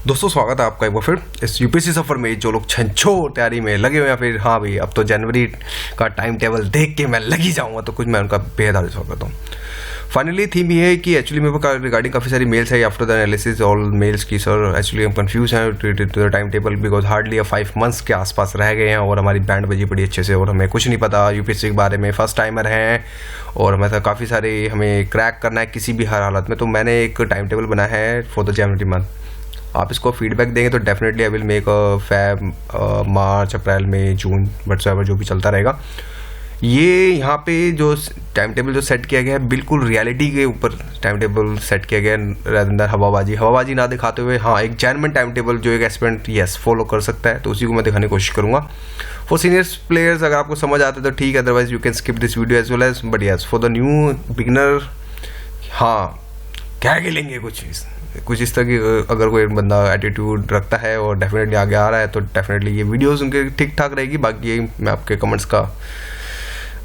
दोस्तों स्वागत है आपका एक बार फिर इस यूपीएससी सफ़र में। जो लोग छंछो तैयारी में लगे हुए हैं फिर हाँ भाई अब तो जनवरी का टाइम टेबल देख के मैं लग ही जाऊंगा, तो कुछ मैं उनका बेहद हार्दिक स्वागत करता हूँ। फाइनली थीम ये है कि एक्चुअली मेरे पास रिगार्डिंग काफ़ी सारी मेल्स है after the analysis all mails की। सर एक्चुअली हम कंफ्यूज हैं to the timetable because hardly 5 months के आसपास रह गए हैं और हमारी बैंड बजी पड़ी अच्छे से और हमें कुछ नहीं पता यूपीएससी के बारे में। फर्स्ट टाइमर हैं और हमें काफ़ी सारे हमें क्रैक करना है किसी भी हर हालत में। तो मैंने एक टाइम टेबल बनाया है फॉर द जनवरी मंथ। आप इसको फीडबैक देंगे तो definitely I will make Feb March April May June whatsoever जो भी चलता रहेगा। ये यहाँ पे जो टाइम टेबल जो सेट किया गया है बिल्कुल रियलिटी के ऊपर टाइम टेबल सेट किया गया है, अंदर हवाबाजी ना दिखाते हुए हाँ एक जेन्युइन टाइम टेबल जो एक एस्पिरेंट यस फॉलो कर सकता है, तो उसी को मैं दिखाने की कोशिश करूँगा। फॉर सीनियर्स प्लेयर्स अगर आपको समझ आता है तो ठीक है, otherwise you can skip this video as well as. But yes for the new beginner हाँ क्या खेलेंगे कुछ इस तरह की अगर कोई बंदा एटीट्यूड रखता है और डेफिनेटली आगे आ रहा है तो डेफिनेटली ये वीडियोस उनके ठीक ठाक रहेगी। बाकी मैं आपके कमेंट्स का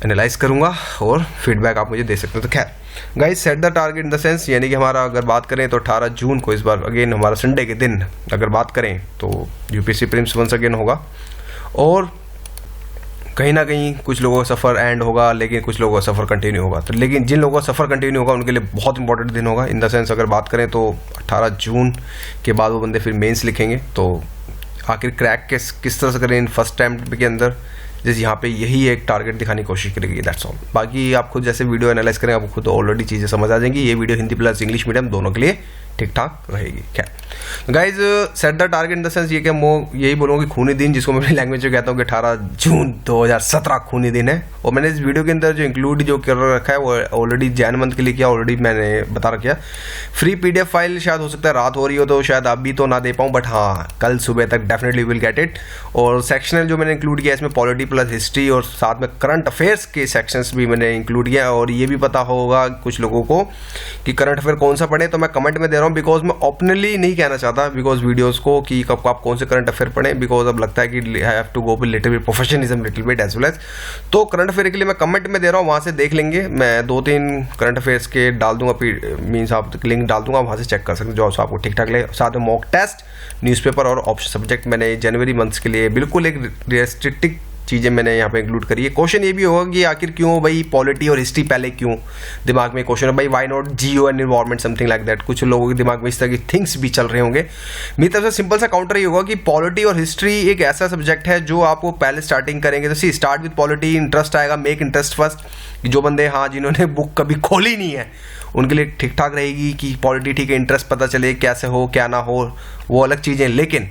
एनालाइज करूंगा और फीडबैक आप मुझे दे सकते हैं। तो खैर guys set the target in the sense यानी कि हमारा अगर बात करें तो 18 जून को इस बार अगेन हमारा संडे के दिन अगर बात करें तो यूपीएससी प्रीलिम्स वंस अगेन होगा और कहीं ना कहीं कुछ लोगों का सफ़र एंड होगा लेकिन कुछ लोगों का सफ़र कंटिन्यू होगा। तो लेकिन जिन लोगों का सफ़र कंटिन्यू होगा उनके लिए बहुत इंपॉर्टेंट दिन होगा इन द सेंस अगर बात करें तो 18 जून के बाद वो बंदे फिर मेंस लिखेंगे। तो आखिर क्रैक किस तरह से करें इन फर्स्ट अटेम्प्ट के अंदर, जैसे यहाँ पे यही एक टारगेट दिखाने की कोशिश करेगी। That's all. बाकी आप खुद जैसे वीडियो एनालाइज करें आपको खुद ऑलरेडी चीज़ें समझ आ जाएंगी। ये video Hindi plus English medium दोनों के लिए ठीक ठाक रहेगी। क्या guys set the target in the sense ये कि मैं यही बोलूँगा कि खूनी दिन जिसको मैं अपनी लैंग्वेज में कहता हूँ कि 18 जून 2017 खूनी दिन है। और मैंने इस वीडियो के अंदर जो इंक्लूड जो कर रखा है वो ऑलरेडी जैन मंथ के लिए किया, ऑलरेडी मैंने बता रखा है। फ्री पीडीएफ फाइल शायद हो सकता है रात हो रही हो तो शायद अभी तो ना दे पाऊँ, बट हाँ कल सुबह तक डेफिनेटली विल गेट इट। और सेक्शनल जो मैंने इंक्लूड किया इसमें पॉलिटी प्लस हिस्ट्री और साथ में करंट अफेयर्स के सेक्शंस भी मैंने इंक्लूड किया। और ये भी पता होगा कुछ लोगों को कि करंट अफेयर कौन सा पढ़े, तो मैं कमेंट में दे रहा हूँ बिकॉज मैं ओपनली नहीं कहना चाहता बिकॉज वीडियोस को कि कब आप कौन से करंट अफेयर पढ़ें, बिकॉज अब लगता है कि I have to go with little bit professionalism little bit as well as. तो करंट अफेयर के लिए मैं कमेंट में दे रहा हूँ, वहाँ से देख लेंगे। मैं 2-3 करंट अफेयर्स के डाल दूंगा, मीन्स आप लिंक डाल दूंगा, वहाँ से चेक कर सकते हैं जो आपको ठीक ठाक लगे। साथ में मॉक टेस्ट, न्यूज़पेपर और ऑप्शन सब्जेक्ट मैंने जनवरी मंथ्स के लिए बिल्कुल एक रेस्ट्रिक्टिव चीज़ें मैंने यहाँ पे इंक्लूड करी है। क्वेश्चन ये भी होगा कि आखिर क्यों भाई पॉलिटी और हिस्ट्री पहले क्यों दिमाग में क्वेश्चन है भाई why not geo and environment something like that. कुछ लोगों के दिमाग में इस तरह की थिंग्स भी चल रहे होंगे। मेरी तरफ से सिंपल सा काउंटर ये होगा कि पॉलिटी और हिस्ट्री एक ऐसा सब्जेक्ट है जो आपको पहले स्टार्टिंग करेंगे तो सी स्टार्ट विद पॉलिटी, इंटरेस्ट आएगा, मेक इंटरेस्ट फर्स्ट। जो बंदे हाँ जिन्होंने बुक कभी खोली नहीं है उनके लिए ठीक ठाक रहेगी कि पॉलिटी ठीक है, इंटरेस्ट पता चले कैसे हो क्या ना हो वो अलग चीज़ें। लेकिन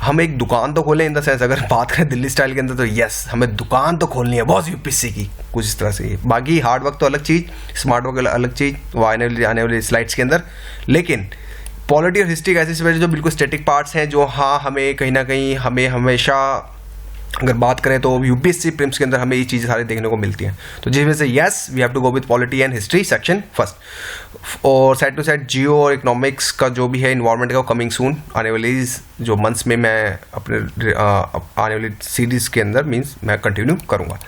हम एक दुकान तो खोलें इन द सेंस अगर बात करें दिल्ली स्टाइल के अंदर तो यस हमें दुकान तो खोलनी है बॉस यूपीएससी की कुछ इस तरह से। बाकी हार्ड वर्क तो अलग चीज़, स्मार्ट वर्क अलग चीज़, वो आने वाली स्लाइड्स के अंदर। लेकिन पॉलिटी और हिस्ट्री ऐसे सब्जेक्ट जो बिल्कुल स्टैटिक पार्ट्स हैं जो हाँ हमें कहीं ना कहीं हमें हमेशा अगर बात करें तो यूपीएससी प्रीलिम्स के अंदर हमें ये चीज़ें सारी देखने को मिलती हैं। तो जिस वजह से yes we have to go with polity and history section first. और साइड टू साइड जियो और इकोनॉमिक्स का जो भी है इन्वायरमेंट का कमिंग सून आने वाली जो मंथ्स में मैं अपने आने वाली सीरीज़ के अंदर मीन्स मैं कंटिन्यू करूँगा।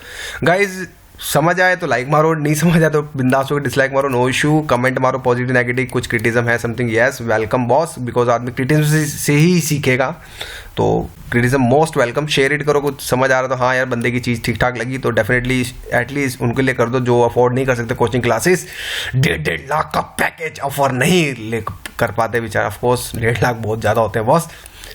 गाइज समझ आए तो लाइक मारो, नहीं समझ आए तो बिंदास होकर डिसलाइक मारो, नो इशू। कमेंट मारो पॉजिटिव नेगेटिव, कुछ क्रिटिज्म है something yes welcome boss because आदमी क्रिटिज्म से ही सीखेगा। तो criticism most welcome. Share it करो, कुछ समझ आ रहा तो हाँ यार बंदे की चीज़ ठीक ठाक लगी तो डेफिनेटली एटलीस्ट उनके लिए कर दो जो अफोर्ड नहीं कर सकते कोचिंग क्लासेस। 1.5 लाख का पैकेज ऑफर नहीं ले कर पाते बेचारा। ऑफकोर्स 1.5 लाख बहुत ज़्यादा होते हैं boss.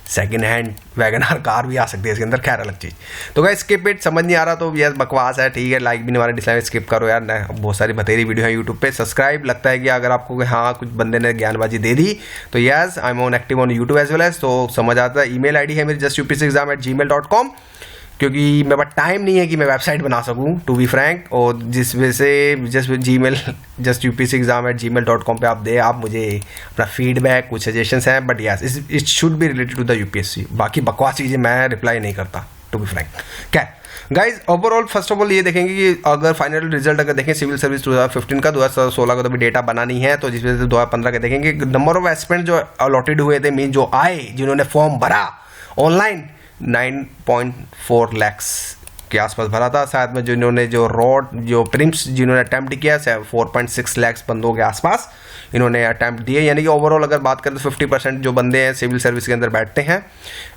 Second hand WagonR car भी आ सकती है इसके अंदर, खैर अलग चीज़। तो गाइस स्किप इट, समझ नहीं आ रहा तो यस बकवास है ठीक है, लाइक भी नहीं मारा डिसलाइक स्किप करो यार। बहुत सारी बतेरी वीडियो है यूट्यूब पे। सब्सक्राइब लगता है कि अगर आपको हाँ कुछ बंदे ने ज्ञानबाजी दे दी तो yes I am on active on YouTube as well as. तो समझ आता है। ईमेल आईडी है मेरी justupsexam@gmail.com क्योंकि मेरे पास टाइम नहीं है कि मैं वेबसाइट बना सकूं टू बी फ्रैंक। और जिस वजह से justupsexam@gmail.com पे आप मुझे अपना फीडबैक कुछ सजेशंस हैं but yes it should be related to the UPSC. बाकी बकवास चीज़ें मैं रिप्लाई नहीं करता टू बी फ्रैंक। क्या guys overall first of all ये देखेंगे कि अगर फाइनल रिजल्ट अगर देखें सिविल सर्विस 2015 का 2016 का तो भी डेटा बना नहीं है, तो जिस वजह से 2015 का देखेंगे नंबर ऑफ एस्पिरेंट जो अलॉटेड हुए थे मीन जो आए जिन्होंने फॉर्म भरा ऑनलाइन 9.4 lakhs के आसपास भरा था शायद में, जिन्होंने जो प्रीम्स जिन्होंने अटैम्प्ट किया 4.6 लाख बंदों के आसपास इन्होंने अटैम्प्ट दिए, यानी कि ओवरऑल अगर बात करें तो 50% जो बंदे हैं सिविल सर्विस के अंदर बैठते हैं।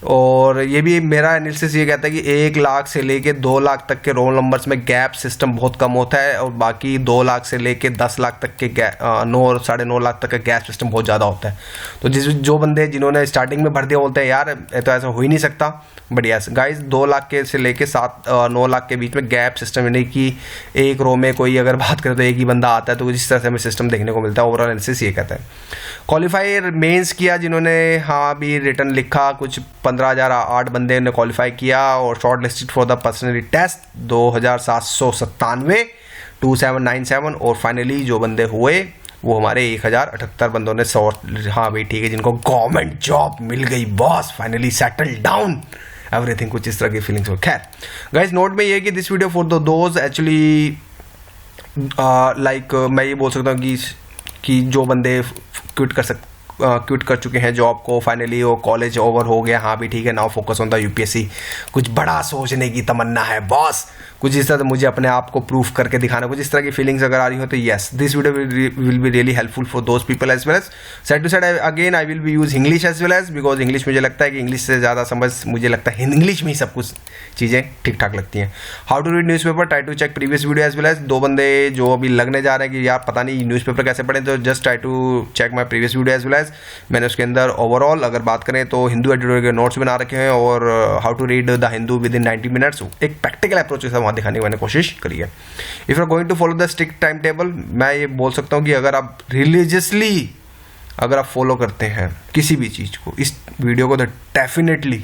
और ये भी मेरा एनालिसिस ये कहता है कि 1 लाख से लेके 2 लाख तक के रोल नंबर्स में गैप सिस्टम बहुत कम होता है, और बाकी 2 लाख से लेके 10 लाख तक के 9-9.5 लाख तक का गैप सिस्टम बहुत ज़्यादा होता है। तो जो बंदे जिन्होंने स्टार्टिंग में भर दिया बोलते हैं यार ये तो ऐसा हो ही नहीं सकता, बट यस गाइस 2 लाख के से लेके 9 लाख के बीच में गैप सिस्टम, यानी कि एक रो में कोई अगर बात करें तो एक ही बंदा आता है, तो जिस तरह से हमें सिस्टम देखने को मिलता है ओवरऑल एनालिसिस ये कहता है। क्वालिफायर मेंस किया जिन्होंने, हाँ भी रिटर्न लिखा, कुछ 15,008 बंदे ने क्वालिफाई किया, और shortlisted for the personally test 2,797 2797, और फाइनली जो बंदे हुए वो हमारे 1,078 बंदों ने हाँ भाई ठीक है जिनको गवर्नमेंट जॉब मिल गई boss, finally settle down everything, कुछ इस तरह की फीलिंग्स हो। खैर गाइस नोट में ये कि this video for those actually like मैं ये बोल सकता हूँ कि जो बंदे क्विट कर चुके हैं जॉब को, फाइनली वो कॉलेज ओवर हो गया, हाँ भी ठीक है now focus on the UPSC, कुछ बड़ा सोचने की तमन्ना है बॉस, कुछ इस तरह मुझे अपने आप को प्रूफ करके दिखाना, कुछ इस तरह की फीलिंग्स अगर आ रही हो तो yes this video will be really helpful for those people as well as side to side. Again I will be use English as well as, because English मुझे लगता है कि इंग्लिश से ज़्यादा समझ मुझे लगता है इंग्लिश में ही सब कुछ चीज़ें ठीक ठाक लगती हैं। How to read newspaper, try to check previous video as well as. 2 बंदे जो अभी लगने जा रहे हैं कि यार पता नहीं न्यूज़ पेपर कैसे पढ़ें, तो just try to check my previous video as well as. मैंने उसके अंदर ओवरऑल अगर बात करें तो हिंदू एडिटोरियल के नोट्स बना रखे हैं, और how to read the Hindu within 90 minutes, एक प्रैक्टिकल अप्रोच के साथ वहाँ दिखाने की मैंने कोशिश करिए। If you are going to follow the strict time table, मैं ये बोल सकता हूँ कि अगर आप रिलीजियसली अगर आप फॉलो करते हैं किसी भी चीज़ को, इस वीडियो को, तो डेफिनेटली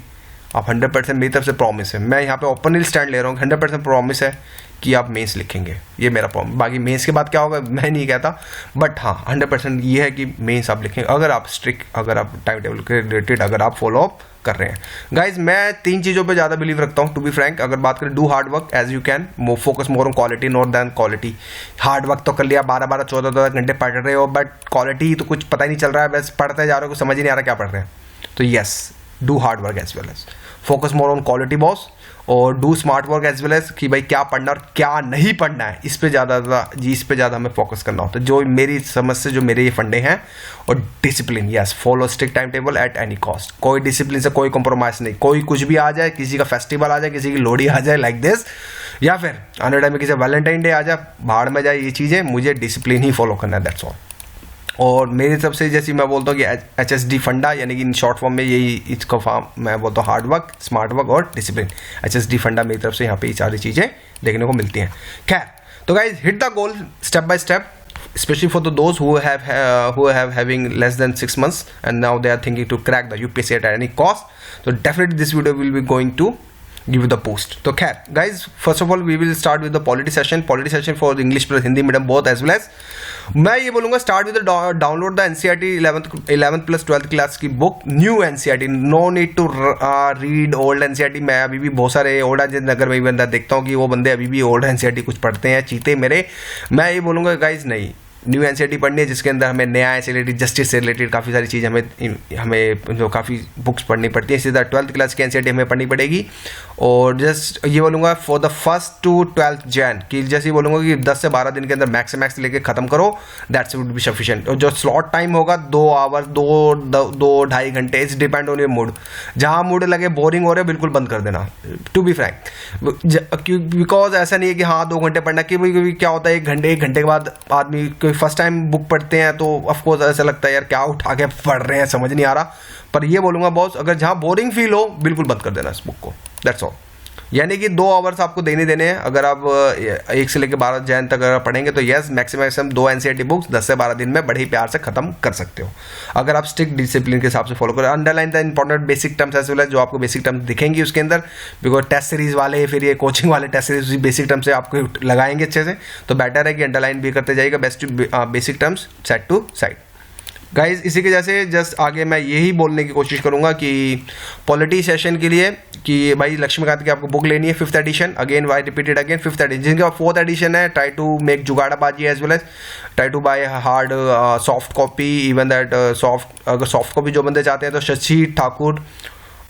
आप 100% मेरी तरफ से प्रॉमिस है, मैं यहाँ पे ओपनली स्टैंड ले रहा हूँ, 100% प्रॉमिस है कि आप मेंस लिखेंगे, ये मेरा प्रॉमिस। बाकी मेंस के बाद क्या होगा मैं नहीं कहता, बट हाँ 100% ये है कि मेंस आप लिखेंगे अगर आप अगर आप टाइम टेबल के रिलेटेड अगर आप फॉलो अप कर रहे हैं। गाइज मैं 3 चीज़ों पे ज़्यादा बिलीव रखता हूँ टू बी फ्रैंक। अगर बात करें do hard work as you can, focus more on quality not then quality. Hard work तो कर लिया, 12-12 14 घंटे पढ़ रहे हो, बट क्वालिटी तो कुछ पता ही नहीं चल रहा है, बस पढ़ते जा रहे हो, कुछ समझ ही नहीं आ रहा क्या पढ़ रहे हैं। तो yes do hard work as well as focus more on quality boss, और do smart work as well as कि भाई क्या पढ़ना और क्या नहीं पढ़ना है, इस पे ज़्यादा हमें फोकस करना होता है, जो मेरी समझ से जो मेरे ये फंडे हैं। और discipline, yes follow strict time table at any cost, कोई डिसिप्लिन से कोई कॉम्प्रोमाइज़ नहीं, कोई कुछ भी आ जाए, किसी का फेस्टिवल आ जाए, किसी की लोहड़ी आ जाए लाइक दिस, या फिर आने टाइम में किसी वैलेंटाइन डे आ जाए, भाड़ में जाए, ये चीज़ें मुझे डिसिप्लिन ही फॉलो करना है, दैट्स ऑल। और मेरी तरफ से जैसे मैं बोलता हूँ कि HSD फंडा, यानी कि इन शॉर्ट फॉर्म में यही इसका फॉर्म मैं बोलता हूँ, हार्ड वर्क, स्मार्ट वर्क और डिसिप्लिन। HSD फंडा मेरी तरफ से यहाँ पे ये सारी चीज़ें देखने को मिलती हैं। खैर तो guys hit the goal step by step, especially for those who have having less than 6 months and now they are thinking to crack the UPSC at any cost. So definitely this video will be going to give you the boost. तो खैर guys first of all we will start with the polity session for English plus Hindi medium both as well as मैं ये बोलूँगा start with the download the NCERT 11th plus 12th class की book, new NCERT, no need to read old NCERT। मैं अभी भी बहुत सारे old अगर मैं बंदा देखता हूँ कि वो बंदे अभी भी ओल्ड NCERT कुछ पढ़ते हैं चीते मेरे, मैं ये बोलूँगा गाइज नहीं, न्यू NCERT पढ़नी है जिसके अंदर हमें न्याय से रिलेटेड, जस्टिस से रिलेटेड काफ़ी सारी चीज़ हमें जो काफ़ी बुक्स पढ़नी पड़ती है। सीधा 12th क्लास की NCERT हमें पढ़नी पड़ेगी। और जस्ट ये बोलूँगा for the 1st to 12th Jan कि जैसे बोलूँगा कि 10 से 12 दिन के अंदर मैक्स से मैक्स लेके ख़त्म करो, दैट्स वुड बी सफिशिएंट। और जो स्लॉट टाइम होगा 2 आवर 2-2.5 घंटे, it's depend on your mood, जहाँ मूड लगे बोरिंग हो रहे हो बिल्कुल बंद कर देना, टू बी फ्रैंक। बिकॉज ऐसा नहीं है कि हाँ 2 घंटे पढ़ना, कि भाई क्या होता है 1 घंटे के बाद आदमी फर्स्ट टाइम बुक पढ़ते हैं तो ऑफकोर्स ऐसा लगता है यार क्या उठा के पढ़ रहे हैं समझ नहीं आ रहा। पर ये बोलूँगा बॉस अगर जहाँ बोरिंग फील हो बिल्कुल बंद कर देना इस बुक को, दैट्स ऑल। यानी कि 2 आवर्स आपको देने हैं। अगर आप 1 से लेकर 12 जैन तक अगर पढ़ेंगे तो यस मैक्सिमम 2 NCERT बुक्स 10 से 12 दिन में बड़े ही प्यार से खत्म कर सकते हो, अगर आप स्ट्रिक्ट डिसिप्लिन के हिसाब से फॉलो करें। Underline the important basic terms as well as, जो आपको बेसिक टर्म्स दिखेंगी उसके अंदर, बिकॉज टेस्ट सीरीज वाले फिर ये कोचिंग वाले टेस्ट सीरीज बेसिक टर्म्स से आपको लगाएंगे अच्छे से, तो बेटर है कि अंडरलाइन भी करते जाइएगा basic terms set to side. Guys इसी के जैसे जस्ट आगे मैं यही बोलने की कोशिश करूंगा कि पॉलिटी सेशन के लिए कि भाई लक्ष्मीकांत की आपको बुक लेनी है 5th edition, again why repeated again 5th edition, जिनके बाद 4th एडिशन है, ट्राई टू मेक जुगाड़ाबाजी as well as try to buy hard soft copy, even that soft, अगर सॉफ्ट कॉपी जो बंदे चाहते हैं तो शशि ठाकुर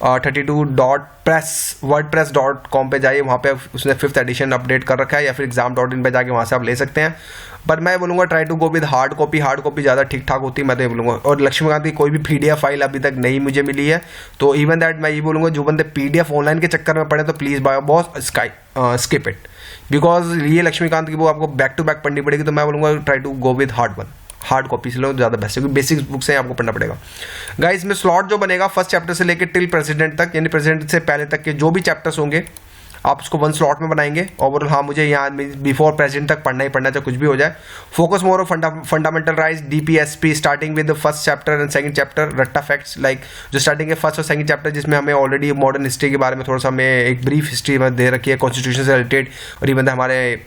32.wordpress.com पे जाइए, वहाँ पे उसने 5th एडिशन अपडेट कर रखा है, या फिर exam.in पे जाके वहाँ से आप ले सकते हैं। पर मैं बोलूँगा try to go with hard copy ज़्यादा ठीक ठाक होती है, मैं तो ये बोलूँगा। और लक्ष्मीकांत की कोई भी PDF फाइल अभी तक नहीं मुझे मिली है, तो इवन दैट मैं ये बोलूँगा जो बंदे PDF ऑनलाइन के चक्कर में पड़े तो please by boss skip it, because ये लक्ष्मीकांत की बुक आपको बैक टू बैक पढ़नी पड़ेगी। तो मैं बोलूँगा try to go with hard copy से लो ज़्यादा बेस्ट है, क्योंकि बेसिक बुक्स हैं आपको पढ़ना पड़ेगा। गाइस इसमें स्लॉट जो बनेगा फर्स्ट चैप्टर से लेकर टिल प्रेसिडेंट तक, यानी प्रेसिडेंट से पहले तक के जो भी चैप्टर्स होंगे आप उसको 1 स्लॉट में बनाएंगे। ओवरऑल हाँ मुझे यहाँ बिफोर प्रेसिडेंट तक पढ़ना ही पढ़ना, चाहे कुछ भी हो जाए। Focus more of fundamental rights DPSP starting with the first chapter and second chapter रट्टा फैक्ट्स, लाइक जो स्टार्टिंग है फर्स्ट और सेकंड चैप्टर, जिसमें हमें ऑलरेडी मॉडर्न हिस्ट्री के बारे में थोड़ा सा हमें एक ब्रीफ हिस्ट्री में दे रखी है, कॉन्स्टिट्यूशन से रिलेटेड, और इवन हमारे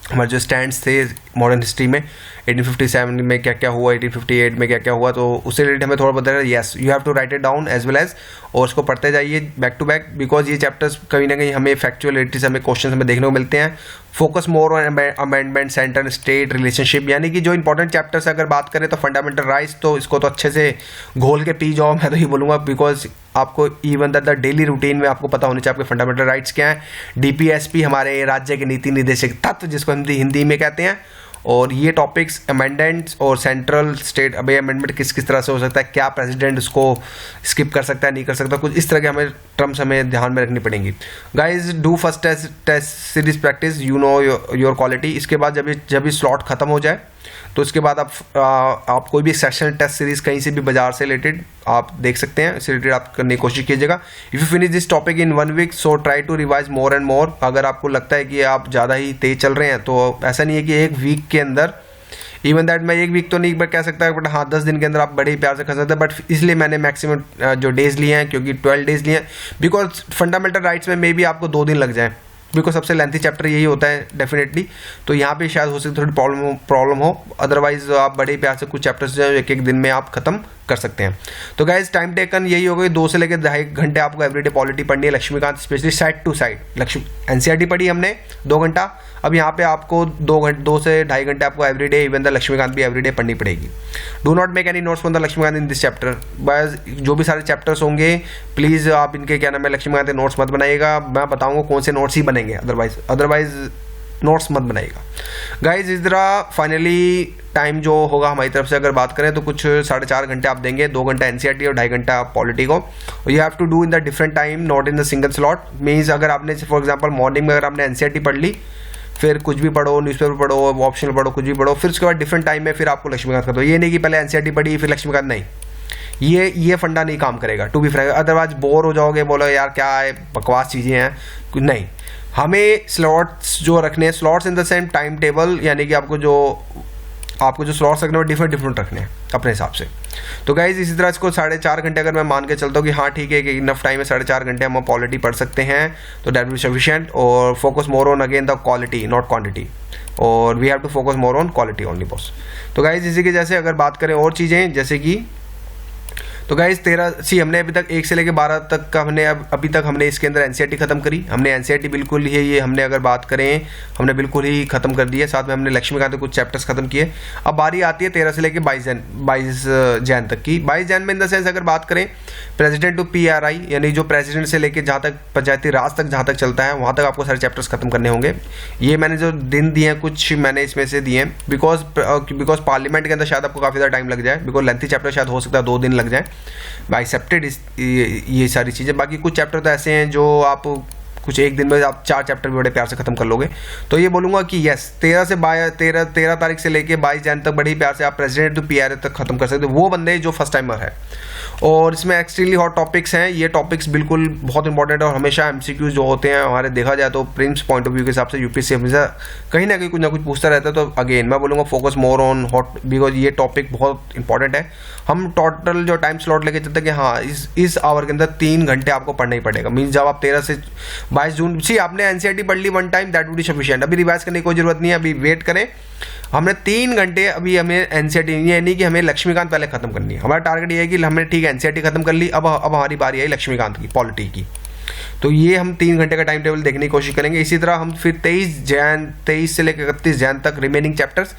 हमारे जो स्टैंड्स थे मॉडर्न हिस्ट्री में 1857 में क्या क्या हुआ, 1858 में क्या क्या हुआ, तो उससे रिलेटेड हमें थोड़ा बताया। Yes you have to write it down as well as, और उसको पढ़ते जाइए बैक टू बैक, बिकॉज ये चैप्टर्स कहीं ना कहीं हमें फैक्चुअलिटी से हमें क्वेश्चन हमें देखने को मिलते हैं। Focus more on amendment centre state relationship, यानी कि जो इंपॉर्टेंट चैप्टर्स अगर बात करें तो फंडामेंटल राइट्स, तो इसको तो अच्छे से घोल के पी जाओ, मैं तो ये बोलूँगा, बिकॉज आपको इवन द डेली रूटीन में आपको पता होने चाहिए आपके फंडामेंटल राइट्स क्या हैं। DPSP हमारे राज्य के नीति निर्देशक तत्व, जिसको हिंदी में कहते हैं, और ये टॉपिक्स अमेंडेंट्स और सेंट्रल स्टेट अबे अमेंडमेंट किस किस तरह से हो सकता है, क्या प्रेसिडेंट उसको स्किप कर सकता है नहीं कर सकता, कुछ इस तरह के हमें टर्म्स हमें ध्यान में रखनी पड़ेंगी। Guys do first test series practice, you know your quality. इसके बाद जब ये स्लॉट खत्म हो जाए तो इसके बाद आप कोई भी सेक्शन टेस्ट सीरीज कहीं से भी बाजार से रिलेटेड आप देख सकते हैं, इससे रिलेटेड आप करने की कोशिश कीजिएगा। If you finish this topic in 1 week so try to revise more and more. अगर आपको लगता है कि आप ज़्यादा ही तेज चल रहे हैं तो ऐसा नहीं है कि 1 वीक के अंदर, इवन दैट मैं 1 वीक तो नहीं कह सकता, बट हाँ 10 दिन के अंदर आप बड़े ही प्यार से कर सकते हैं। बट इसलिए मैंने मैक्सिमम जो डेज लिए हैं, क्योंकि 12 डेज लिए हैं, बिकॉज फंडामेंटल राइट्स में मे बी आपको 2 दिन लग जाए, बिकॉज सबसे लेंथी चैप्टर यही होता है डेफिनेटली। तो यहाँ पे शायद हो सकती थोड़ी प्रॉब्लम हो, अदरवाइज आप बड़े प्यार से कुछ चैप्टर्स जो है 1-1 दिन में आप खत्म कर सकते हैं। तो गाइज टाइम टेकन यही हो गई, 2 से लेकर 2.5 घंटे आपको एवरीडे पॉलिटी पढ़नी है Laxmikanth, specially side to side. NCERT पढ़ी हमने 2 घंटा, अब यहाँ पे आपको 2 से 2.5 घंटे आपको एवरीडे इवन द लक्ष्मीकांत भी एवरीडे पढ़नी पड़ेगी। Do not make any notes from the Laxmikanth in this chapter. बस जो भी सारे चैप्टर्स होंगे प्लीज़ आप इनके क्या नाम है लक्ष्मीकांत के नोट्स मत बनाइएगा, मैं बताऊँगा कौन से नोट्स ही बनेंगे, अदरवाइज नोट्स मत बनाइएगा। गाइज इस तरह फाइनली टाइम जो होगा हमारी तरफ से अगर बात करें तो कुछ 4.5 घंटे आप देंगे, 2 घंटा NCERT और 2.5 घंटा पॉलिटी को। You have to do in the different time, not in the single slot. Means अगर आपने फॉर एग्जाम्पल मॉर्निंग में अगर आपने NCERT पढ़ ली, फिर कुछ भी पढ़ो, न्यूज़पेपर पढ़ो, ऑप्शनल पढ़ो, कुछ भी पढ़ो, फिर उसके बाद डिफरेंट टाइम में फिर आपको लक्ष्मीकांत कर दो। ये नहीं कि पहले NCERT पढ़ी फिर लक्ष्मीकांत, नहीं, ये फंडा नहीं काम करेगा to be frank, otherwise bore हो जाओगे, बोलो यार क्या है बकवास चीज़ें हैं, नहीं। हमें स्लॉट्स जो रखने हैं, slots in the same time table, यानी कि आपको जो स्लॉट्स रखने हैं डिफरेंट रखने हैं अपने हिसाब से। तो गाइज इसी तरह इसको 4.5 घंटे अगर मैं मान के चलता हूँ कि हाँ ठीक है कि इनफ टाइम है, 4.5 घंटे हम पॉलिटी पढ़ सकते हैं, तो दैट विल सफिशिएंट। और focus more on again the quality not quantity, और we have to focus more on quality only boss. तो गाइज इसी के जैसे अगर बात करें और चीज़ें जैसे कि, तो गाइज 13 हमने अभी तक 1 से लेकर 12 तक का हमने अभी तक हमने इसके अंदर NCERT खत्म करी। हमने NCERT बिल्कुल ही ये हमने अगर बात करें हमने बिल्कुल ही खत्म कर दी है, साथ में हमने लक्ष्मीकांत के कुछ चैप्टर्स खत्म किए। अब बारी आती है 13 से लेकर 22 जैन तक की। 22 जैन में इन द सेंस अगर बात करें प्रेसिडेंट टू PRI, यानी जो प्रेसिडेंट से लेकर जहाँ तक पंचायती राज तक जहाँ तक चलता है वहाँ तक आपको सारे चैप्टर्स खत्म करने होंगे। ये मैंने जो दिन दिए हैं कुछ मैंने इसमें से दिए हैं, बिकॉज पार्लियामेंट के अंदर शायद आपको काफ़ी ज़्यादा टाइम लग जाए, बिकॉज लेंथी चैप्टर शायद हो सकता है 2 दिन लग जाए। आई एक्सेप्टेड ये सारी चीज़ें। बाकी कुछ चैप्टर तो ऐसे हैं जो आप कुछ 1 दिन में आप 4 चैप्टर भी बड़े प्यार से खत्म कर लोगे। तो ये बोलूँगा कि यस 13 तारीख से लेके 22 जैन तक बड़ी प्यार से आप प्रेसिडेंट टू PRI तक खत्म कर सकते हो, वो बंदे जो फर्स्ट टाइमर है। और इसमें एक्सट्रीमली हॉट टॉपिक्स हैं, ये टॉपिक्स बिल्कुल बहुत इंपॉर्टेंट है, और हमेशा MCQs जो होते हैं हमारे देखा जाए तो प्रीलिम्स पॉइंट ऑफ व्यू के हिसाब से UPSC हमेशा कहीं ना कहीं कुछ ना कुछ पूछता रहता है। तो अगेन मैं बोलूँगा focus more on hot, because ये टॉपिक बहुत इंपॉर्टेंट है। हम टोटल जो टाइम स्लॉट लेके चलते हैं कि हाँ इस आवर के अंदर 3 घंटे आपको पढ़ना ही पड़ेगा। मीन्स जब आप 13 से 22 जून सी आपने NCERT पढ़ ली 1 time, that would be sufficient. अभी रिवाइज करने की कोई जरूरत नहीं है, अभी वेट करें। हमने 3 घंटे अभी हमें NCERT नहीं कि हमें लक्ष्मीकांत पहले खत्म करनी है। हमारा टारगेट ये है कि हमने ठीक है NCERT खत्म कर ली, अब हमारी बारी आई लक्ष्मीकांत की पॉलिटी की। तो ये हम 3 घंटे का टाइम टेबल देखने की कोशिश करेंगे। इसी तरह हम फिर 23 से लेकर 31 जैन तक रिमेनिंग चैप्टर्स,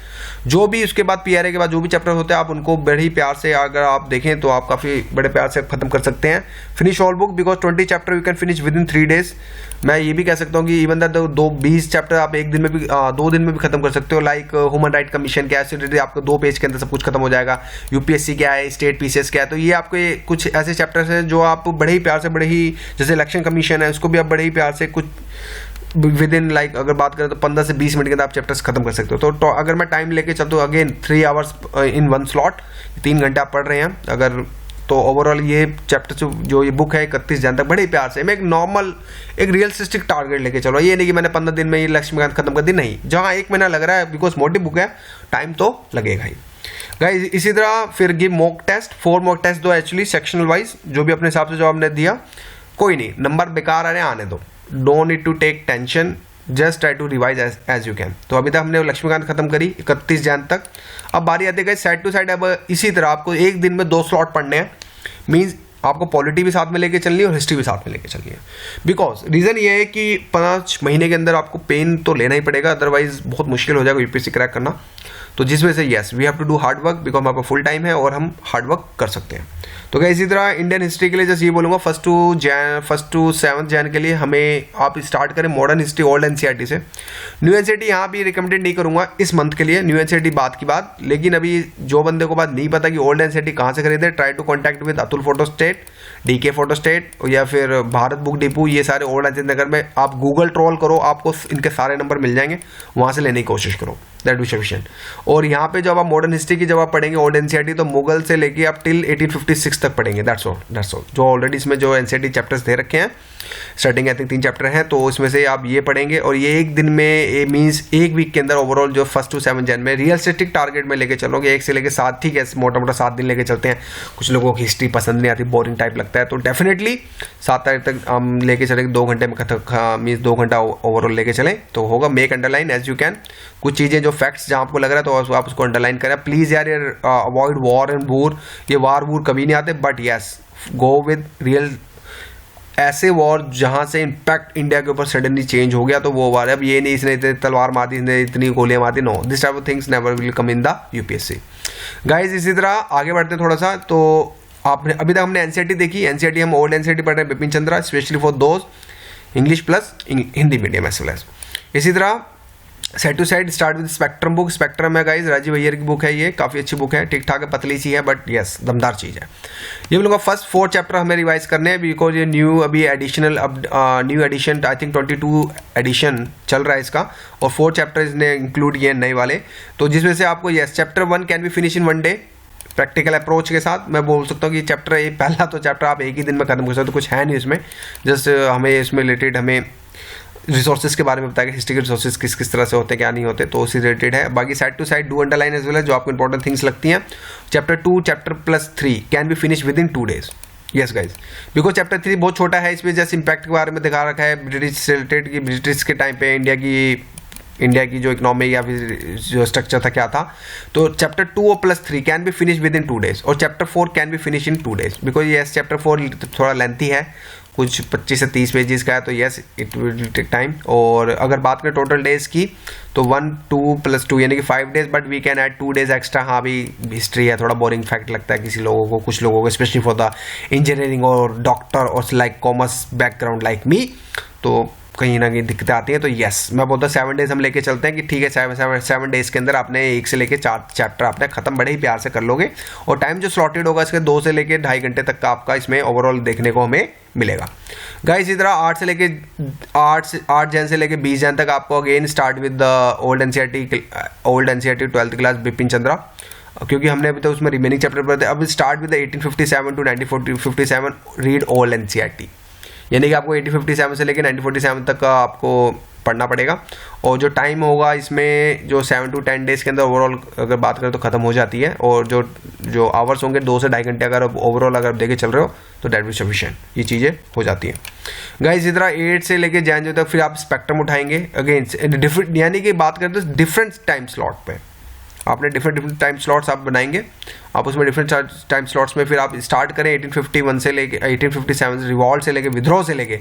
जो भी उसके बाद PRA के बाद जो भी चैप्टर होते हैं आप उनको बड़े ही प्यार से अगर आप देखें तो आप काफ़ी बड़े प्यार से खत्म कर सकते हैं। Finish all book because 20 chapter you can finish with in 3 days। मैं ये भी कह सकता हूँ कि इवन दैट 20 चैप्टर आप एक दिन में भी 2 दिन में भी खत्म कर सकते हो। लाइक ह्यूमन राइट कमीशन क्या है, आपको 2 पेज के अंदर सब कुछ खत्म हो जाएगा। UPSC क्या है, स्टेट PCS क्या है, तो ये आपके कुछ ऐसे चैप्टर्स हैं जो आप बड़े ही प्यार से, बड़े ही, जैसे इलेक्शन कमीशन है उसको भी आप बड़े ही प्यार से कुछ विद इन लाइक अगर बात करें तो 15 से 20 मिनट के अंदर आप चैप्टर्स खत्म कर सकते हो। तो अगर मैं टाइम लेके चलता हूँ अगेन 3 hours इन 1 slot, 3 घंटे आप पढ़ रहे हैं अगर, तो ओवरऑल ये चैप्टर जो ये बुक है 31 जन तक बड़े ही प्यार से मैं एक नॉर्मल एक रियलिस्टिक टारगेट लेके चलो। ये नहीं कि मैंने 15 दिन में ये लक्ष्मीकांत खत्म कर दी, नहीं, जहाँ 1 महीना लग रहा है बिकॉज मोटी बुक है, टाइम तो लगेगा ही गाइस। इसी तरह फिर give mock test, 4 mock test दो एक्चुअली सेक्शनल वाइज, जो भी अपने हिसाब से जवाब ने दिया, कोई नहीं, नंबर बेकार आ रहे आने दो, don't need to take tension, just try to revise as you can. तो अभी तक हमने लक्ष्मीकांत खत्म करी 31 जन तक। अब बारी आती है साइड टू साइड, अब इसी तरह आपको एक दिन में 2 स्लॉट पढ़ने हैं, मीन्स आपको पॉलिटी भी साथ में लेके चलनी है और हिस्ट्री भी साथ में लेके चलनी है। बिकॉज रीज़न ये है कि 5 महीने के अंदर आपको पेन तो लेना ही पड़ेगा, अदरवाइज बहुत मुश्किल हो जाएगा UPSC क्रैक करना। तो जिस वजह से yes we have to do hard work because हमारे पास फुल टाइम है और हम हार्ड वर्क कर सकते हैं। तो क्या इसी तरह इंडियन हिस्ट्री के लिए जैसे ये बोलूँगा 1st to 7th जैन के लिए हमें आप स्टार्ट करें मॉडर्न हिस्ट्री ओल्ड NCERT से। न्यू NCERT यहाँ भी रिकमेंडेड नहीं करूँगा इस मंथ के लिए, न्यू NCERT बात की बात, लेकिन अभी जो बंदे को बात नहीं पता कि ओल्ड NCERT कहाँ से खरीदे, try to contact with Atul photostat, DK photostat या फिर भारत बुक डिपो, ये सारे ओल्ड NCERT नगर में आप गूगल ट्रोल करो, आपको इनके सारे नंबर मिल जाएंगे, वहाँ से लेने की कोशिश करो, दैट बी सफिशिएंट। और यहाँ पे जब आप मॉडर्न हिस्ट्री की जब आप पढ़ेंगे ओल्ड NCERT तो मुगल से लेके आप टिल 1856 तक पढ़ेंगे, दैट्स ऑल। जो ऑलरेडी इसमें जो NCERT चैप्टर्स दे रखे हैं, स्टार्टिंग आई थिंक 3 चैप्टर हैं, तो इसमें से आप ये पढ़ेंगे और ये एक दिन में, ये मीन्स एक वीक के अंदर ओवरऑल जो 1st to 7th जैन में रियलिस्टिक टारगेट में लेके चलोगे, 1 से लेके 7, ठीक है मोटा मोटा 7 दिन लेके चलते हैं, कुछ लोगों की हिस्ट्री पसंद नहीं आती, बोरिंग टाइप लगता है, तो डेफिनेटली 7 तारीख तक हम लेके चलेंगे, 2 घंटे में मीन्स 2 घंटा ओवरऑल लेके चलें तो होगा। Make underline as you can, कुछ चीज़ें जो फैक्ट्स जहाँ आपको लग रहा है तो आप उसको अंडरलाइन करें प्लीज़ यार, अवॉइड वॉर एंड वूर, ये वार वूर कभी नहीं आते, but yes go with real ऐसे वॉर जहाँ से इम्पैक्ट इंडिया के ऊपर सडनली चेंज हो गया, तो वो वार, अब ये नहीं इसने इतनी तलवार मार दी, इसने इतनी गोलियां मार दी, no, this type of things never will come in the UPSC guys. इसी तरह आगे बढ़ते थोड़ा सा, तो आपने अभी तक हमने NCERT देखी, NCERT हम ओल्ड NCERT पढ़ रहे हैं Bipin Chandra, specially for those English plus Hindi medium as well as. इसी तरह side to side start with spectrum book, spectrum है गाइज राजीव अय्यर की बुक है, ये काफ़ी अच्छी बुक है, ठीक ठाक है, पतली सी है बट यस दमदार चीज़ है। ये बोलूँगा फर्स्ट 4 चैप्टर हमें रिवाइज करने हैं बिकॉज ये न्यू अभी एडिशनल, अब new edition I think 22 edition चल रहा है इसका, और 4 चैप्टर्स ने इंक्लूड किए नए वाले, तो जिसमें से आपको yes chapter 1 can be finish in 1 day practical approach के साथ। मैं बोल सकता हूँ कि चैप्टर ये पहला तो चैप्टर आप एक ही दिन में खत्म कर सकते हो, कुछ है नहीं इसमें, जस्ट हमें इसमें रिलेटेड हमें रिसोर्सेज के बारे में बताया कि हिस्ट्री के रिसोर्सेज किस किस तरह से होते हैं, क्या नहीं होते, तो उसी रिलेटेड है। बाकी side to side do underline as well है जो आपको इंपॉर्टेंट थिंग्स लगती हैं। Chapter 2 chapter +3 can be finish within 2 days, yes guys, because chapter 3 बहुत छोटा है, इसमें जैसे इम्पैक्ट के बारे में दिखा रखा है ब्रिटिश से रिलेटेड, कि ब्रिटिश के टाइम पे इंडिया की जो इकोनॉमी या फिर जो स्ट्रक्चर था क्या था। तो चैप्टर 2 और +3 can be finish within 2 days, और chapter 4 can be finish in 2 days because yes chapter 4 थोड़ा लेंथी है, कुछ 25 से 30 पेजेस का है, तो yes it will take time. और अगर बात करें टोटल डेज की तो 1 2 + 2 यानी कि 5 days, but we can add 2 days extra. हाँ भी हिस्ट्री है, थोड़ा बोरिंग फैक्ट लगता है किसी लोगों को, कुछ लोगों को स्पेशली फॉर द इंजीनियरिंग और डॉक्टर और like commerce background like me, तो कहीं ना कहीं दिक्कतें आती हैं। तो यस मैं बोलता हूँ 7 days हम लेके चलते हैं कि ठीक है 7 days के अंदर आपने 1 से लेके 4 चैप्टर आपने खत्म बड़े ही प्यार से कर लोगे, और टाइम जो स्लॉटेड होगा इसके 2 से लेके 2.5 घंटे तक का आपका इसमें ओवरऑल देखने को हमें मिलेगा गाइस। इसी तरह 8 जैन से लेके 20 जैन तक आपको again start with the old NCERT 12th class Bipin Chandra, क्योंकि हमने अभी तक उसमें रिमेनिंग चैप्टर पढ़े थे। अब start with 1857 to 1957 read old NCERT, यानी कि आपको 1857 से लेकर 1947 तक का आपको पढ़ना पड़ेगा, और जो टाइम होगा इसमें जो 7 to 10 days के अंदर ओवरऑल अगर बात करें तो ख़त्म हो जाती है, और जो आवर्स होंगे 2 से 2.5 घंटे अगर ओवरऑल अगर देखे चल रहे हो तो डेट बी सफिशिएंट, ये चीज़ें हो जाती हैं गाइस। इस तरह 8 से लेकर जैन तक फिर आप स्पेक्ट्रम उठाएंगे अगेन डिफरेंट, यानी कि बात करें तो डिफरेंट टाइम स्लॉट पे आपने डिफरेंट टाइम स्लॉट्स आप बनाएंगे, आप उसमें डिफरेंट टाइम स्लॉट्स में फिर आप स्टार्ट करें 1851 से लेके 1857 रिवॉल्ट से लेके विद्रोह से लेके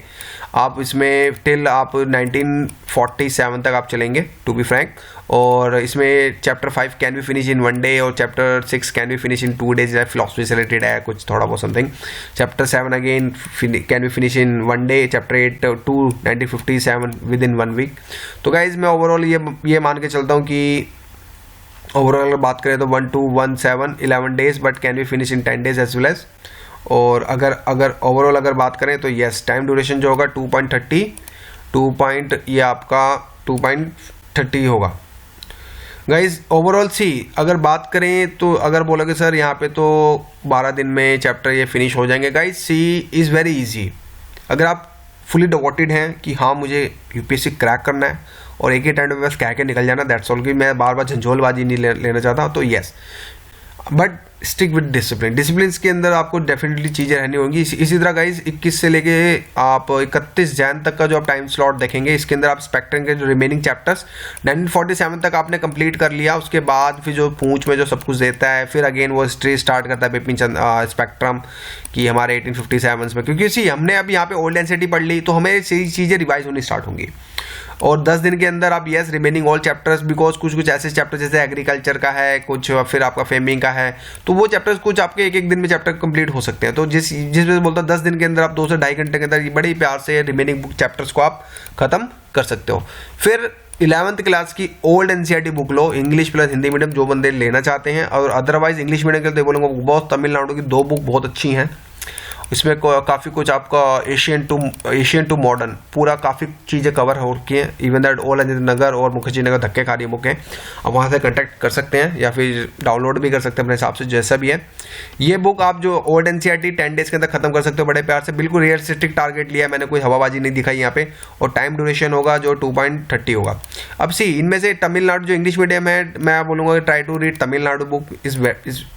आप इसमें टिल आप 1947 तक आप चलेंगे टू बी फ्रैंक। और इसमें chapter 5 can be finish in 1 day और chapter 6 can be finish in 2 days, philosophy से रिलेटेड है कुछ थोड़ा बहुत something. Chapter 7 again can be finish in 1 day, chapter 8 to 1957 within 1 week. तो गाइज मैं ओवरऑल ये मान के चलता हूँ कि ओवरऑल अगर बात करें तो 1 2 1 7 11 days but can be finish in 10 days as well as. और अगर ओवरऑल अगर बात करें तो यस टाइम ड्यूरेशन जो होगा 2.30 ये आपका 2.30 होगा। गाइज ओवरऑल सी अगर बात करें तो अगर बोलोगे सर यहाँ पे तो 12 दिन में चैप्टर ये फिनिश हो जाएंगे, guys see is very easy. अगर आप फुली डिवोटेड हैं कि हाँ मुझे यूपीएससी क्रैक करना है और एक ही टाइम में बस कह के निकल जाना, दैट्स ऑल, कि मैं बार बार झंझोलबाजी नहीं लेना चाहता, तो yes but stick with discipline. Discipline के अंदर आपको डेफिनेटली चीज़ें रहनी होंगी। इसी तरह गाइज 21 से लेके आप 31 जैन तक का जो आप टाइम स्लॉट देखेंगे इसके अंदर आप स्पेक्ट्रम के जो रिमेनिंग चैप्टर्स 1947 तक आपने कंप्लीट कर लिया, उसके बाद फिर जो पूंछ में जो सब कुछ देता है फिर अगेन वो हिस्ट्री स्टार्ट करता है बिपिन चंद्र स्पेक्ट्रम की हमारे 1857 में, क्योंकि सी हमने अभी यहाँ पे ओल्ड एनसीईआरटी पढ़ ली तो हमें सही चीज़ें रिवाइज होनी स्टार्ट होंगी। और 10 दिन के अंदर आप yes remaining all chapters, because कुछ ऐसे चैप्टर जैसे एग्रीकल्चर का है, कुछ फिर आपका फेमिंग का है, तो वो चैप्टर्स कुछ आपके एक दिन में चैप्टर कंप्लीट हो सकते हैं। तो जिस वजह से बोलता हूँ 10 दिन के अंदर आप 2 से 2.5 घंटे के अंदर बड़े ही प्यार से रिमेनिंग बुक चैप्टर्स को आप खत्म कर सकते हो। फिर 11th क्लास की ओल्ड एनसीईआरटी बुक लो, इंग्लिश प्लस हिंदी मीडियम जो बंदे लेना चाहते हैं, और अदरवाइज इंग्लिश मीडियम के लिए बोलूँगा बहुत तमिलनाडु की 2 बुक बहुत अच्छी हैं। इसमें काफ़ी कुछ आपका एशियन टू मॉडर्न पूरा काफ़ी चीज़ें कवर हो रखी हैं। इवन दैट ओल्ड नगर और मुखर्जी नगर धक्के खा रही बुक हैं, आप वहाँ से कॉन्टैक्ट कर सकते हैं या फिर डाउनलोड भी कर सकते हैं अपने हिसाब से जैसा भी है। ये बुक आप जो ओल्ड एनसीईआरटी 10 डेज के अंदर खत्म कर सकते हो बड़े प्यार से, बिल्कुल रियलिस्टिक टारगेट लिया है मैंने, कोई हवाबाजी नहीं दिखाई यहाँ पे। और टाइम ड्यूरेशन होगा जो 2.30 होगा। अब सी इनमें से तमिलनाडु जो इंग्लिश मीडियम है मैं बोलूँगा try to read Tamil Nadu book is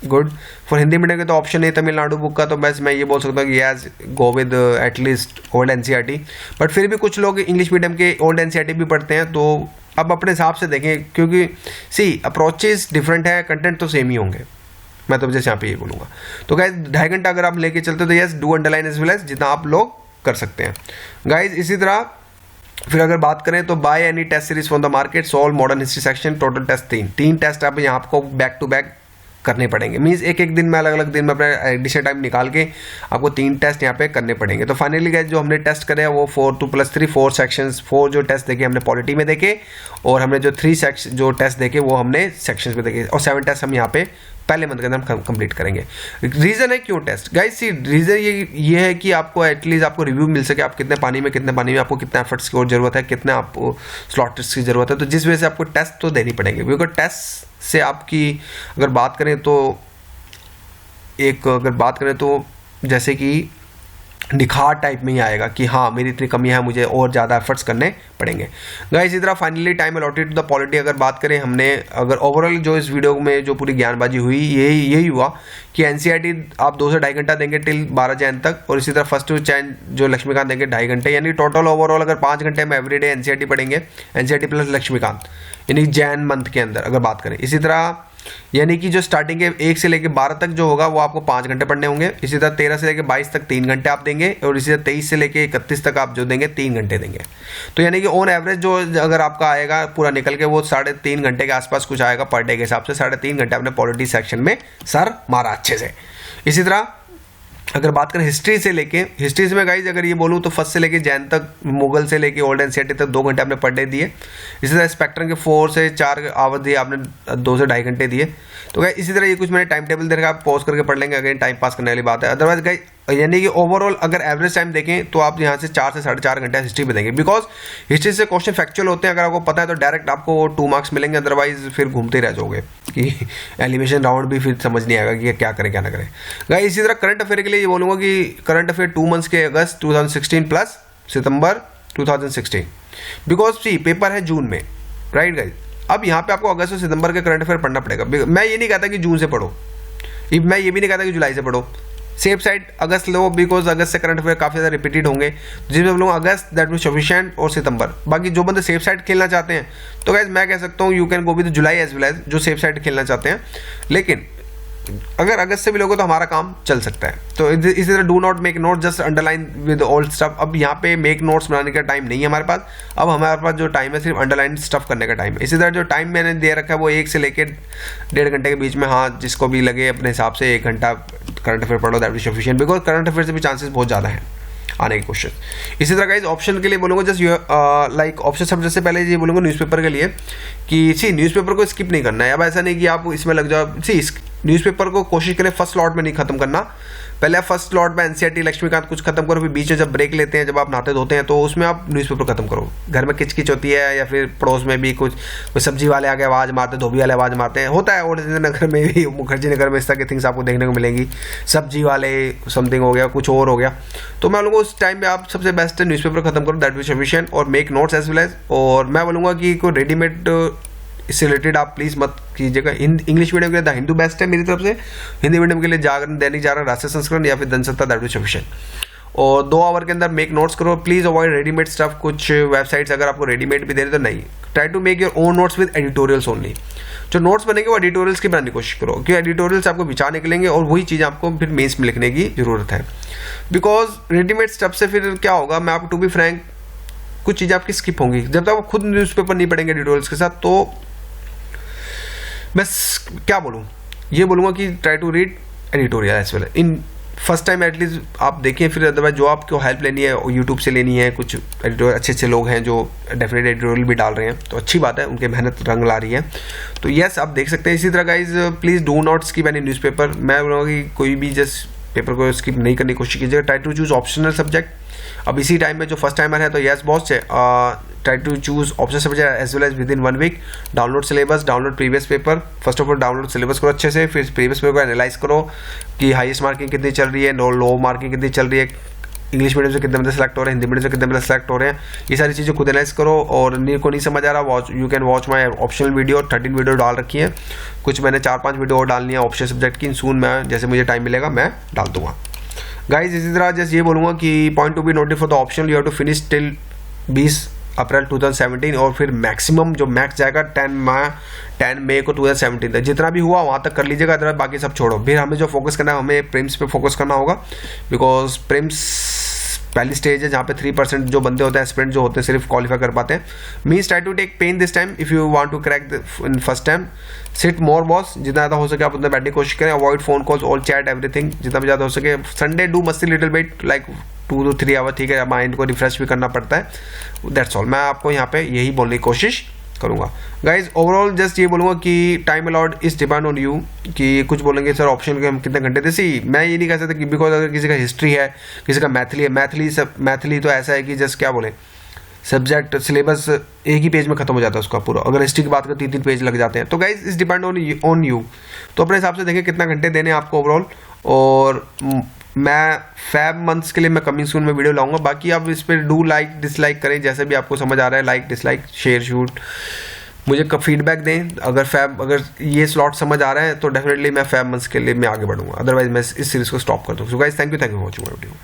good. For Hindi medium के तो ऑप्शन है तमिलनाडु बुक का, तो बस मैं ये बोल सकता हूँ कि yes go with at least old NCERT. But फिर भी कुछ लोग इंग्लिश मीडियम के ओल्ड एनसीईआरटी भी पढ़ते हैं, तो अब अपने हिसाब से देखें, क्योंकि सी अप्रोचेस डिफरेंट है, कंटेंट तो सेम ही होंगे। मैं तो जैसे यहाँ पे ये बोलूँगा। तो गाइज 2.5 घंटा अगर आप लेके चलते हो तो yes do underline as well as जितना आप लोग कर सकते हैं गाइज। इसी तरह फिर अगर बात करें तो buy any test series from the market, solve modern history section, total test 3 test आप यहाँ आपको बैक टू बैक करने पड़ेंगे। मीन्स एक दिन में अलग अलग दिन में अपना एडिशनल टाइम निकाल के आपको 3 टेस्ट यहाँ पे करने पड़ेंगे। तो फाइनली गाइस जो हमने टेस्ट करे वो 4 सेक्शंस 4 जो टेस्ट देखे हमने पॉलिटी में देखे, और हमने जो 3 सेक्शन जो टेस्ट देखे वो हमने सेक्शंस में देखे, और 7 टेस्ट हम यहाँ पे पहले मंथ के अंदर हम कंप्लीट करेंगे। रीज़न है क्यों टेस्ट गाइस, सी रीज़न ये है कि आपको एटलीस्ट आपको रिव्यू मिल सके आप कितने पानी में आपको कितना एफर्ट्स की और ज़रूरत है, कितने आपको स्लॉट टेस्ट की ज़रूरत है। तो जिस वजह से आपको टेस्ट तो देनी पड़ेंगे, क्योंकि टेस्ट से आपकी अगर बात करें तो जैसे कि निखार टाइप में ही आएगा कि हाँ मेरी इतनी कमी है, मुझे और ज़्यादा एफर्ट्स करने पड़ेंगे गाइस। इसी तरह finally time allotted to the polity अगर बात करें हमने, अगर ओवरऑल जो इस वीडियो में जो पूरी ज्ञानबाजी हुई यही हुआ कि एनसीईआरटी आप 2 से 2.5 घंटा देंगे टिल 12 जैन तक, और इसी तरह फर्स्ट चैन जो लक्ष्मीकांत देंगे 2.5 घंटे, यानी टोटल ओवरऑल अगर 5 घंटे हम एवरीडे एनसीईआरटी पढ़ेंगे, एनसीईआरटी प्लस लक्ष्मीकांत यानी जैन मंथ के अंदर अगर बात करें। इसी तरह यानी कि जो स्टार्टिंग के 1 से लेकर 12 तक जो होगा वो आपको 5 घंटे पढ़ने होंगे। इसी तरह 13 से लेकर 22 तक 3 घंटे आप देंगे, और इसी तरह 23 से लेकर 31 तक आप जो देंगे 3 घंटे देंगे। तो यानी कि ऑन एवरेज जो अगर आपका आएगा पूरा निकल के वो 3.5 घंटे के आसपास कुछ आएगा पर डे के हिसाब से। 3.5 घंटे आपने पॉलिटी सेक्शन में सर मारा अच्छे से। इसी तरह अगर बात करें हिस्ट्री से मैं गाइज अगर ये बोलूँ तो फर्स्ट से लेके जैन तक, मुगल से लेके ओल्ड एनसीईआरटी तक 2 घंटे आपने पर डे दिए। इसी तरह स्पेक्ट्रम के 4 से 4 आवर दिए आपने, 2 से 2.5 घंटे दिए। तो गाइज इसी तरह ये कुछ मैंने टाइम टेबल दे रखा, आप पॉज करके पढ़ लेंगे, अगर टाइम पास करने वाली बात है। अदरवाइज गाइज यानी कि ओवरऑल अगर एवरेज टाइम देखें तो आप यहाँ से 4 से 4.5 घंटे हिस्ट्री में देंगे, बिकॉज हिस्ट्री से क्वेश्चन फैक्चुअल होते हैं, अगर आपको पता है तो डायरेक्ट आपको 2 मार्क्स मिलेंगे, अदरवाइज फिर घूमते रह जाओगे कि एलिमिनेशन राउंड भी फिर समझ नहीं आएगा कि क्या करें क्या ना करें। गाइस इसी तरह करंट अफेयर के लिए ये बोलूँगा कि करंट अफेयर 2 मंथ्स के अगस्त 2016 प्लस सितंबर 2016, बिकॉज सी पेपर है जून में, राइट गाइस। अब यहाँ पे आपको अगस्त और सितंबर के करंट अफेयर पढ़ना पड़ेगा। मैं ये नहीं कहता कि जून से पढ़ो, मैं ये भी नहीं कहता कि जुलाई से पढ़ो, सेफ साइड अगस्त लो, बिकॉज अगस्त से करंट अफेयर काफ़ी ज़्यादा रिपीटेड होंगे, जिसमें हम लोग अगस्त दैट मीन सफिशिएंट, और सितंबर। बाकी जो बंदे सेफ साइड खेलना चाहते हैं तो गाइस मैं कह सकता हूँ you can go with July as well as, जो सेफ साइड खेलना चाहते हैं। लेकिन अगर अगस्त से भी लोगे तो हमारा काम चल सकता है। तो इसी तरह do not make note, just underline with old stuff. अब यहाँ पे मेक नोट्स बनाने का टाइम नहीं है हमारे पास, अब हमारे पास जो टाइम है सिर्फ अंडरलाइन स्टफ करने का टाइम है। इसी तरह जो टाइम मैंने दे रखा है वो 1 से लेकर 1.5 घंटे के बीच में, हाँ जिसको भी लगे अपने हिसाब से 1 घंटा करंट अफेयर पढ़ो, that is sufficient, because current affair से भी चांसेस बहुत ज़्यादा हैं आने के क्वेश्चन। इसी तरह गाइस ऑप्शन के लिए बोलूँगा जस्ट लाइक ऑप्शन सब्जेक्ट से पहले ये बोलूँगा न्यूज़पेपर के लिए कि सी न्यूज़पेपर को स्किप नहीं करना है। अब ऐसा नहीं कि आप इसमें लग जाओ, सी न्यूज़पेपर को कोशिश करें फर्स्ट स्लॉट में नहीं खत्म करना। पहले आप फर्स्ट स्लॉट में एनसीईआरटी लक्ष्मीकांत कुछ खत्म करो, फिर बीच में जब ब्रेक लेते हैं, जब आप नहाते धोते हैं, तो उसमें आप न्यूज़पेपर खत्म करो। घर में किचकिच होती है या फिर पड़ोस में भी कुछ कोई सब्जी वाले आगे आवाज़ मारते, धोबी वाले आवाज़ मारते हैं, होता है। और नगर में भी, मुखर्जी नगर में इस तरह की थिंग्स आपको देखने को मिलेंगी, सब्जी वाले समथिंग हो गया, कुछ और हो गया। तो मैं बोलूँगा उस टाइम पे आप सबसे बेस्ट है न्यूज़पेपर खत्म करो, दैट विल सफिशिएंट, और make notes as well as. और मैं बोलूँगा कि कोई रेडीमेड इससे रिलेटेड आप प्लीज़ मत कीजिएगा। इंग्लिश मीडियम के लिए द हिंदू बेस्ट है मेरी तरफ से, हिंदी मीडियम के लिए जागरण, दैनिक जागरण, राष्ट्रीय संस्करण या फिर जनसत्ता, दैट विल सफिशिएंट। और 2 आवर के अंदर मेक नोट्स करो, प्लीज़ अवॉइड रेडीमेड स्टफ। कुछ वेबसाइट्स अगर आपको रेडीमेड भी दे रहे तो नहीं, try to make your own notes with editorials only. जो नोट्स बनेंगे वो एडिटोरियल्स की बनाने की कोशिश करो, क्योंकि एडिटोरियल्स आपको विचार निकलेंगे और वही चीज़ आपको फिर मेंस में लिखने की जरूरत है। बिकॉज रेडीमेड स्टफ से फिर क्या होगा, मैं आपको टू बी फ्रैंक, कुछ चीज़ें आपकी स्किप होंगी जब तक आप खुद न्यूज़पेपर नहीं पढ़ेंगे एडिटोरियल्स के साथ। तो मैं क्या बोलूँ, ये बोलूँगा कि try to read editorial as well in first time at least आप देखिए, फिर अदरवाइज जो आपको हेल्प लेनी है यूट्यूब से लेनी है। कुछ एडिटोरियल अच्छे लोग हैं जो डेफिनेट एडिटोरियल भी डाल रहे हैं, तो अच्छी बात है, उनकी मेहनत रंग ला रही है। तो यस आप देख सकते हैं। इसी तरह guys please do not skip any newspaper. मैं बोलूँगा कि कोई भी जस्ट पेपर को स्किप नहीं करने की कोशिश कीजिएगा। Try to choose optional subject. अब इसी टाइम में जो फर्स्ट टाइमर है तो यस बॉस है, try to choose optional subject as well as within 1 week. Download syllabus, download previous paper. First of all download syllabus करो अच्छे से, फिर प्रीवियस पेपर को एनालाइज करो कि हाईएस्ट मार्किंग कितनी चल रही है, लो मार्किंग कितनी चल रही है, इंग्लिश मीडियम से कितने बंदे सेलेक्ट हो रहे हैं, हिंदी मीडियम से कितने बंदे सेलेक्ट हो रहे हैं, ये सारी चीज़ें खुद एनालाइज करो। और को नहीं समझ आ रहा, you can watch my optional video, 13 video डाल रखी है, कुछ मैंने 4-5 वीडियो और डालनी है ऑप्शनल सब्जेक्ट की। सून मैं जैसे मुझे टाइम मिलेगा मैं डाल दूंगा गाइज। इसी तरह जैसे ये बोलूँगा कि point to be noted for the optional you have to finish till 20 April 2017, और फिर मैक्सिमम जो मैक्स जाएगा 10 मई को 2017 तक, जितना भी हुआ वहाँ तक कर लीजिएगा, अदरवाइज बाकी सब छोड़ो। फिर हमें जो फोकस करना है, हमें प्रीम्स पे फोकस करना होगा, बिकॉज प्रीम्स पहली स्टेज है जहाँ पे 3% जो बंदे होते हैं एस्पिरेंट जो होते हैं सिर्फ क्वालिफाई कर पाते हैं। Means try to take pain this time if you want to crack in first time. Sit more boss, जितना ज़्यादा हो सके आप उतना बैठने की कोशिश करें। Avoid phone calls, all chat, everything, जितना भी ज़्यादा हो सके। संडे डू मस्ती little bit, like 2 to 3 hour, ठीक है, माइंड को रिफ्रेश भी करना पड़ता है। दैट्स ऑल, मैं आपको यहाँ पे यही बोलने की कोशिश करूँगा गाइज। ओवरऑल जस्ट ये बोलूँगा कि time allowed is depend on you, कि कुछ बोलेंगे सर ऑप्शन के हम कितने घंटे दे, सी मैं ये नहीं कह सकता कि बिकॉज अगर किसी का हिस्ट्री है, किसी का मैथिली है, मैथिली तो ऐसा है कि जस्ट क्या बोले, सब्जेक्ट सिलेबस एक ही पेज में खत्म हो जाता है उसका पूरा। अगर हिस्ट्री की बात करें 3-3 पेज लग जाते हैं। तो guys is depend on you, तो अपने हिसाब से देखें कितना घंटे देने आपको ओवरऑल। और मैं फैब मंथ्स के लिए मैं कमिंग सून में वीडियो लाऊंगा। बाकी आप इस पर डू लाइक डिसलाइक करें, जैसे भी आपको समझ आ रहा है, लाइक डिसलाइक शेयर शूट, मुझे कब फीडबैक दें। अगर ये स्लॉट समझ आ रहा है तो डेफिनेटली मैं फैब मंथ्स के लिए मैं आगे बढ़ूंगा, अदरवाइज मैं इस सीरीज को स्टॉप कर दूँ। So guys thank you for watching my video.